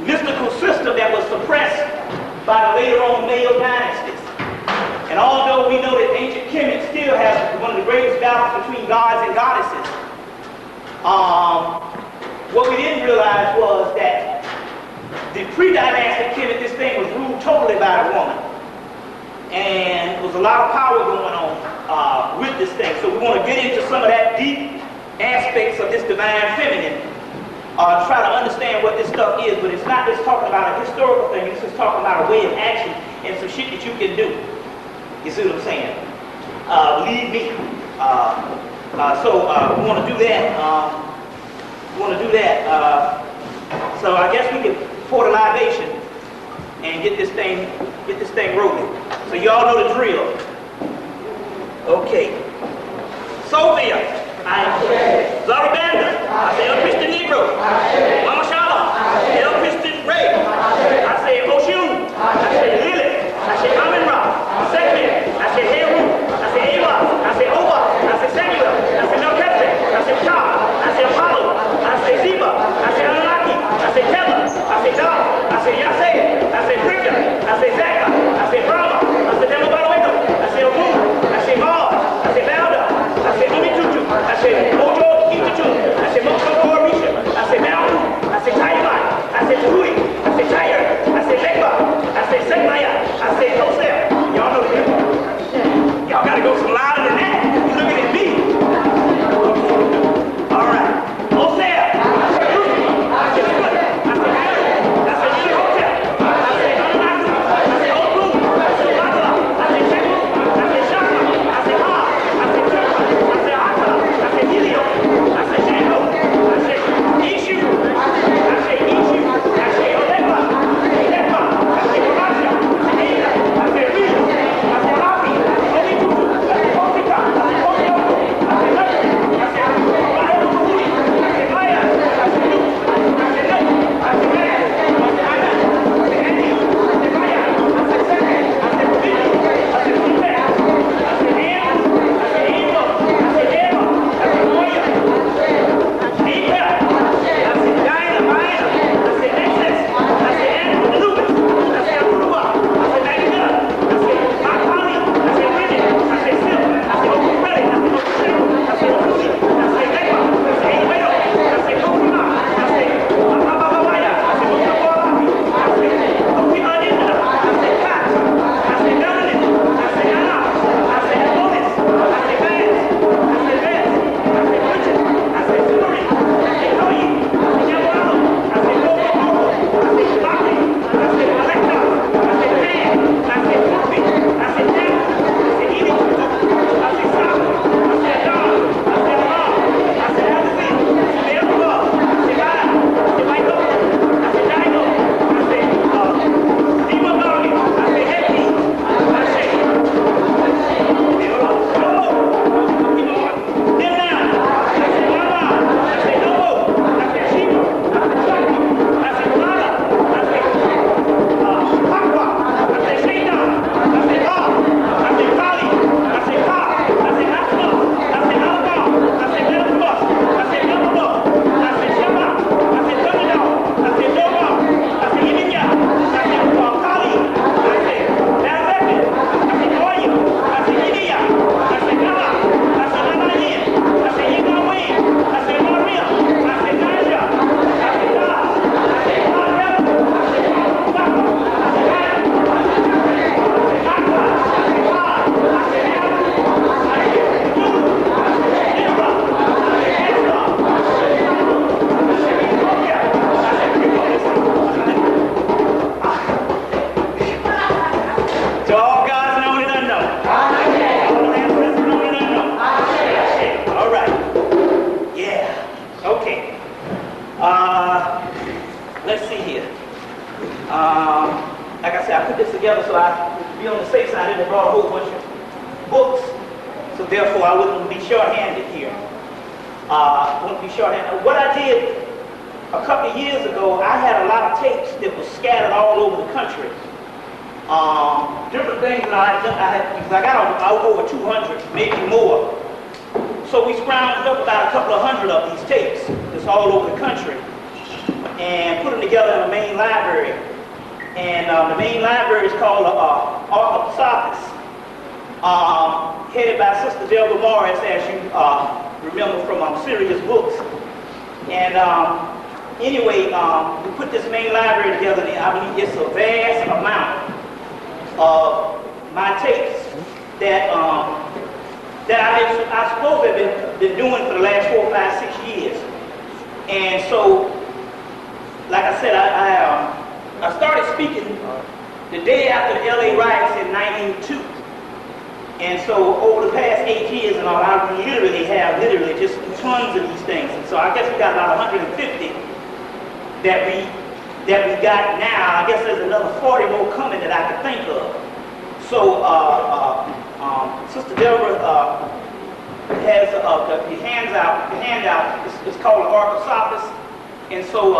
mystical system that was suppressed by the later on male dynasties. And although we know that ancient Kemet still has one of the greatest battles between gods and goddesses, what we didn't realize was that the pre-dynastic Kemet, this thing was ruled totally by a woman. And there was a lot of power going on with this thing. So we want to get into some of that deep aspects of this divine feminine, try to understand what this stuff is, but it's not just talking about a historical thing, it's just talking about a way of action and some shit that you can do. You see what I'm saying? Lead me. So we want to do that. So I guess we can pour the libation and get this thing rolling. So y'all know the drill. Okay. Sophia, I am Zarabanda, I say El Christian Negro. Mama Shala, El Christian Ray. I say Oshun, I say Lilith, I say Amin Ra, Sekmet, I say Heru, I say Eva, I say Oba, I say Samuel, I say Melchizedek, I say Ka, I say Apollo, I say Ziba, I say Anunnaki, I say Tela, I say Da, I say Yaseh, I say Frigga, I say Zaka, I say Brahma, I say Demogaloito, I say Ogun, I say Mars, I say Valda, I say Umitutu, I say Mojo Itutu, I say Mojo Korisha, I say Malku, I say Taiwan, I say Tui, I say Tyre, I say Lekba, I say Shekmaat, I say Hosea. Y'all know that. Y'all gotta go some louder than that. You looking at me. All right. Hosea. I say Good. I say Mary. I say Yehotep. I say Anunnaki. I say Oku. I say Matala. I say Shekmaat. I say Shaka. I say Ha. I say Turpa. I say Atala. I say Helio. I say Shango. I say Ishu. I say Ishu. I say Olepa. I say Lepa. I say Kamacha. I say Eda. I say Rita. I say Rafi. Omitutu. I say Kofika. I say Kofioko. I say Lucky. I say Bayokuhui. I say Maya. I say Luke. I say Nut. I say Mad. I say Anna. I say Andy. I say Maya. I say Sete. I say Pubili. I say Pute. I say Ham. I say Emo. I say Eva. I say Moya. Nika. I say Dinah. Maya. I say Nexus. I say Anubis. I say Aruba. I say Magna. I say Makali. I say Bridget. I say Sil. I say Okumeli. I say Okushe. I say Okusi. I say Lekba. I say Ewedo. I say Kokuma. I say Mababawaya. I say Mokabolabi. I say Okimanina. I say Kat. I say Melanin. I say Anna. I say Adonis. I say Vance. I say Vance. I say Bridget. I say Suri. I say Toyi. I say Yamalalo. I say Lobo. I say Bakri. I say Alekta. I say Pan. I say Fufi. I say Dem. I say Edie. I say Sam. I say Adam. I say Allah. I say Alvin. I say Elba. I say Bada. I say Michael. I say Dino. I say Dima Bali. I say Heki. I say let's see here. Like I said, I put this together so I would be on the safe side. I didn't brought a whole bunch of books, so therefore I wouldn't be short-handed here. Wouldn't be short-handed. What I did a couple of years ago, I had a lot of tapes that were scattered all over the country. Different things that I had, because I got over 200, maybe more. So we scrounged up about a couple of hundred of these tapes that's all over the country. and put them together in the main library. And the main library is called Archipsopis, headed by Sister Delva Morris, as you remember from Sirius Books. And anyway, we put this main library together, and I believe it's a vast amount of my tapes that I suppose I've been doing for the last 4, 5, 6 years. And so, like I said, I started speaking the day after the LA riots in 1982. And so over the past 8 years and all, I literally have just tons of these things. And so I guess we got about 150 that we got now. I guess there's another 40 more coming that I can think of. So Sister Deborah has the handout. It's called the Archipsopis. And so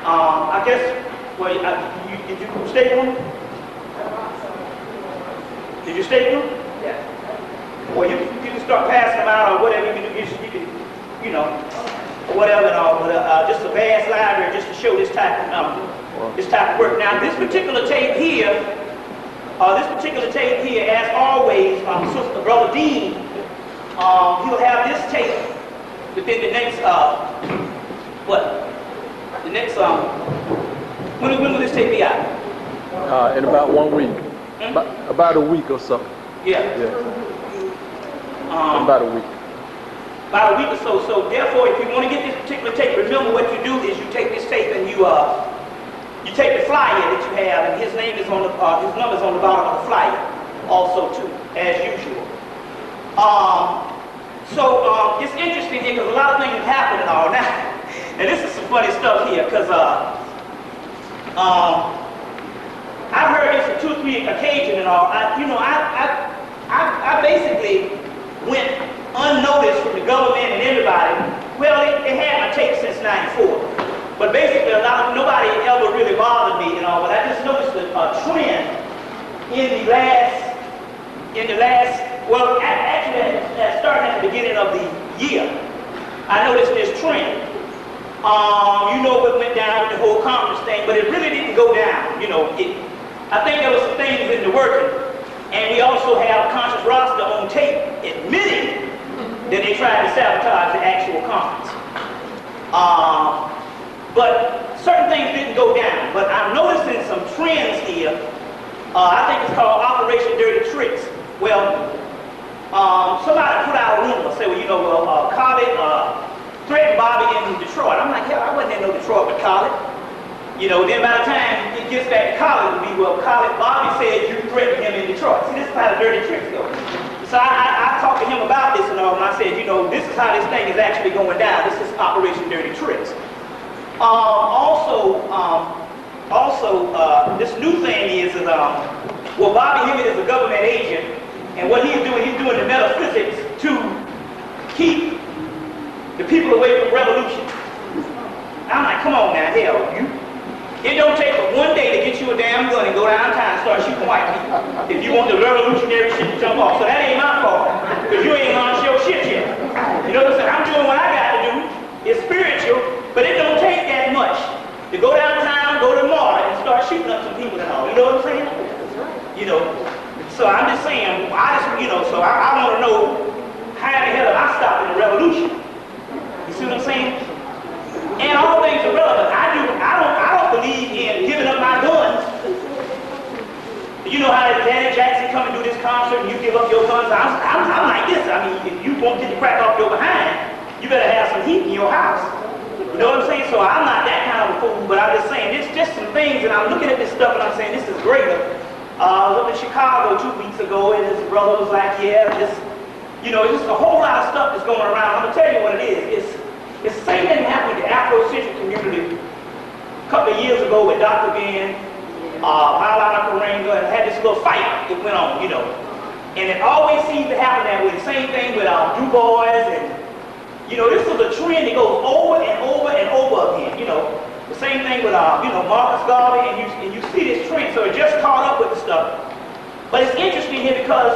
I guess, well, did you stay on it? Did you stay on it? Yeah. Well, you can start passing them out or whatever you can do. You can, you know, or whatever and all. But just a vast library just to show this type of work. Now, this particular tape here, as always, Brother Dean, he'll have this tape within the next when will this tape be out? In about 1 week. About a week or so. Yeah. About a week. About a week or so. So therefore, if you want to get this particular tape, remember what you do is you take this tape and you take the flyer that you have, and his name is on his number's on the bottom of the flyer, also too, as usual. So it's interesting here because a lot of things have happened and all now. And this is some funny stuff here because I've heard this on 2 or 3 occasions and all. I basically went unnoticed from the government and everybody. Well, they had my tape since '94, but basically nobody ever really bothered me and all. But I just noticed a trend in the last. Well, actually, starting at the beginning of the year, I noticed this trend. You know what went down with the whole conference thing, but it really didn't go down. You know, I think there was some things in the working, and we also have Conscious Roster on tape admitting that they tried to sabotage the actual conference. But certain things didn't go down. But I'm noticing some trends here. I think it's called Operation Dirty Tricks. Well, somebody put out a rumor, say, well, Khaled threatened Bobby in Detroit. I'm like, hell, I wasn't in no Detroit with Khaled. Then by the time it gets back to Khaled, it'll be, well, Khaled, Bobby said you threatened him in Detroit. See, this is how the dirty tricks go. So I talked to him about this and all, and I said, this is how this thing is actually going down. This is Operation Dirty Tricks. This new thing is well, Bobby Hemmitt is a government agent, and what he's doing the metaphysics to keep the people away from revolution. I'm like, come on now, hell, it don't take but one day to get you a damn gun and go downtown and start shooting white people if you want the revolutionary shit to jump off. So that ain't my fault, because you ain't launched your shit yet. You know what I'm saying? I'm doing what I got to do. It's spiritual, but it don't take that much to go downtown, go to Marta, and start shooting up some people and all. You know what I'm saying? So I'm just saying, so I want to know how the hell am I stopping the revolution? You see what I'm saying? And all things are relevant. I don't believe in giving up my guns. You know how Janet Jackson come and do this concert and you give up your guns? I'm like this. I mean, if you won't get the crack off your behind, you better have some heat in your house. You know what I'm saying? So I'm not that kind of a fool, but I'm just saying, it's just some things, and I'm looking at this stuff and I'm saying, this is greater. I was up in Chicago 2 weeks ago, and his brother was like, yeah, it's just a whole lot of stuff that's going around. I'm going to tell you what it is. It's the same thing happened with the Afrocentric community a couple of years ago with Dr. Ben, Maulana Karenga, and had this little fight that went on, And it always seems to happen that way. The same thing with Du Bois, and, this is a trend that goes over and over and over again, The same thing with, Marcus Garvey, and you see this trend, so it just caught up with the stuff. But it's interesting here because,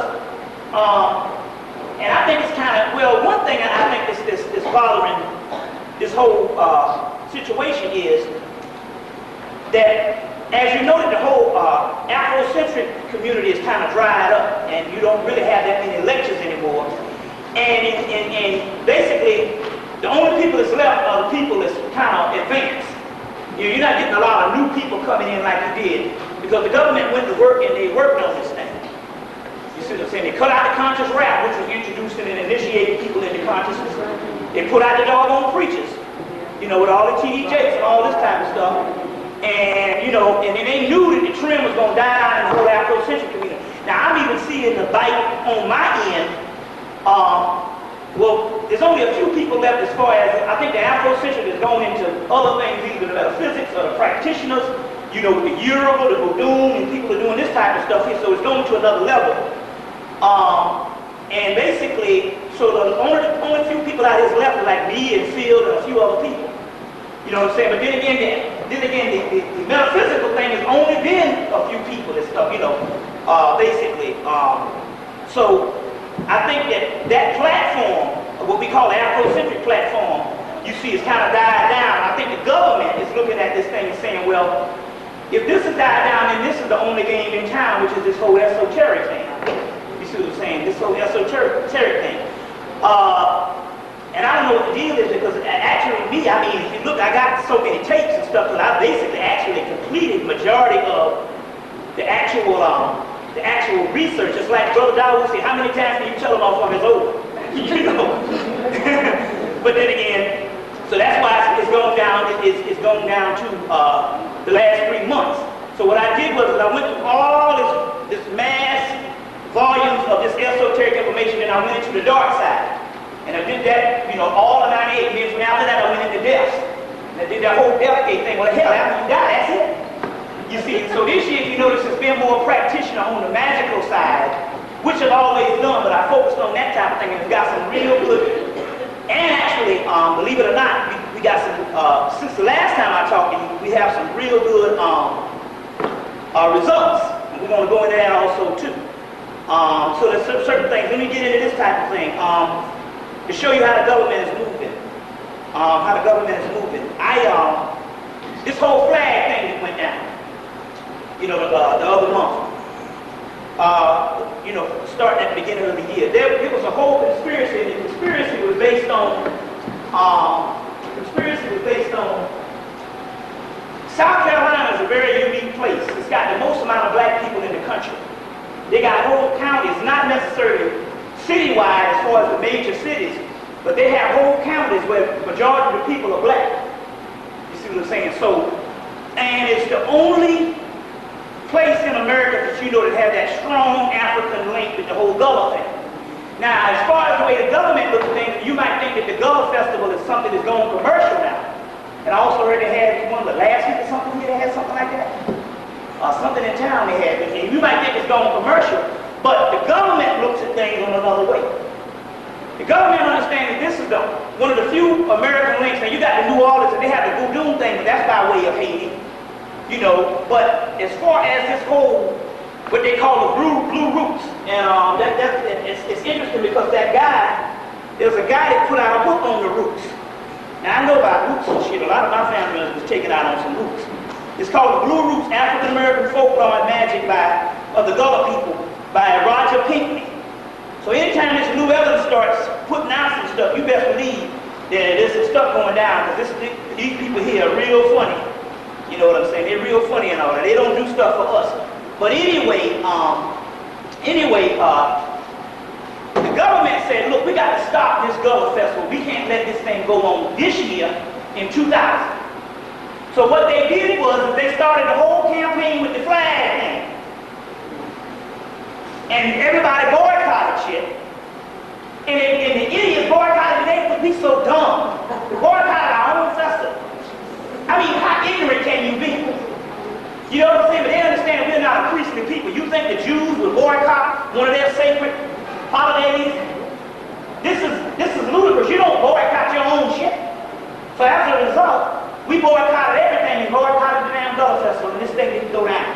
and I think it's kind of, well, one thing I think is bothering this whole situation is that, as you know, that the whole Afrocentric community is kind of dried up, and you don't really have that many lectures anymore. And basically, the only people that's left are the people that's kind of advanced. You're not getting a lot of new people coming in like you did, because the government went to work and they worked on this thing. You see what I'm saying? They cut out the conscious rap, which was introducing and initiating people into consciousness. They put out the doggone preachers, you know, with all the T.D. Jakes and all this type of stuff. And, you know, and they knew that the trend was going to die out in the whole Afrocentric community. Now, I'm even seeing the bite on my end. Well, there's only a few people left as far as, I think the Afrocentric is going into other things, either the metaphysics or the practitioners, you know, with the Yoruba, the Voodoo, and people are doing this type of stuff here, so it's going to another level. And basically, so the only few people out here is left are like me and Field and a few other people. You know what I'm saying? But then again, the metaphysical thing has only been a few people and stuff, you know, basically. So I think that platform, what we call the Afrocentric platform, you see, is kind of died down. I think the government is looking at this thing and saying, well, if this has died down, then this is the only game in town, which is this whole esoteric thing. You see what I'm saying? This whole esoteric thing. And I don't know what the deal is, because actually me, I mean, if you look, I got so many tapes and stuff that I basically actually completed majority of the actual research. It's like Brother Dawud would say, how many times can you tell them off on his over? You know. But then again, so that's why it's going down. It's going down to the last 3 months. So what I did was I went through all this mass volumes of this esoteric information, and I went into the dark side. And I did that, you know, all of 98 years. And after that, I went into death. And I did that whole delegate thing. Well, hell, after you die, that's it. You see, so this year, if you notice, it's been more practitioner on the magical side, which I've always done, but I focused on that type of thing, and it's got some real good. And actually, believe it or not, we got some, since the last time I talked to you, we have some real good results. And we're going to go into that also, too. So there's certain things. Let me get into this type of thing. To show you how the government is moving. This whole flag thing that went down, you know, the other month, you know, starting at the beginning of the year. It was a whole conspiracy, and the conspiracy was based on, South Carolina is a very unique place. It's got the most amount of black people in the country. They got whole counties, not necessarily citywide as far as the major cities, but they have whole counties where the majority of the people are black. You see what I'm saying? So, and it's the only place in America that you know that have that strong African link with the whole Gullah thing. Now, as far as the way the government looks at things, you might think that the Gullah Festival is something that's going commercial now. And I also heard they had one of the last week or something here, they had something like that. Something in town they had. And you might think it's going commercial, but the government looks at things on another way. The government understands that this is one of the few American links. Now you got the New Orleans and they have the Voodoo thing, but that's by way of Haiti. You know, but as far as this whole, what they call the blue roots, and it's interesting because there's a guy that put out a book on the roots. Now I know about roots and shit. A lot of my family was taking out on some roots. It's called The Blue Roots, African American Folklore and Magic of the Gullah People by Roger Pinckney. So anytime this new evidence starts putting out some stuff, you best believe that there's some stuff going down, because these people here are real funny. You know what I'm saying? They're real funny and all that. They don't do stuff for us. But anyway, the government said, look, we got to stop this Gullah Festival. We can't let this thing go on this year in 2000. So what they did was they started the whole campaign with the flag thing. And everybody boycotted shit. And the idiots boycotted, they would be so dumb. We boycotted our own festival. I mean, how ignorant can you be? You know what I'm saying? But they understand we're not a priestly people. You think the Jews would boycott one of their sacred holidays? This is ludicrous. You don't boycott your own shit. So as a result, we boycotted everything and boycotted the damn Gullah Festival, and this thing didn't go down.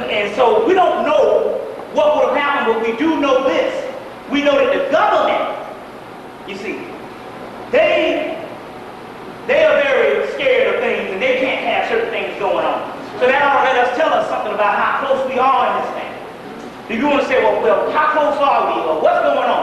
And so we don't know what would have happened, but we do know this. We know that the government, you see, they are very So that ought to let us tell us something about how close we are in this thing. If you want to say, well, how close are we, or what's going on?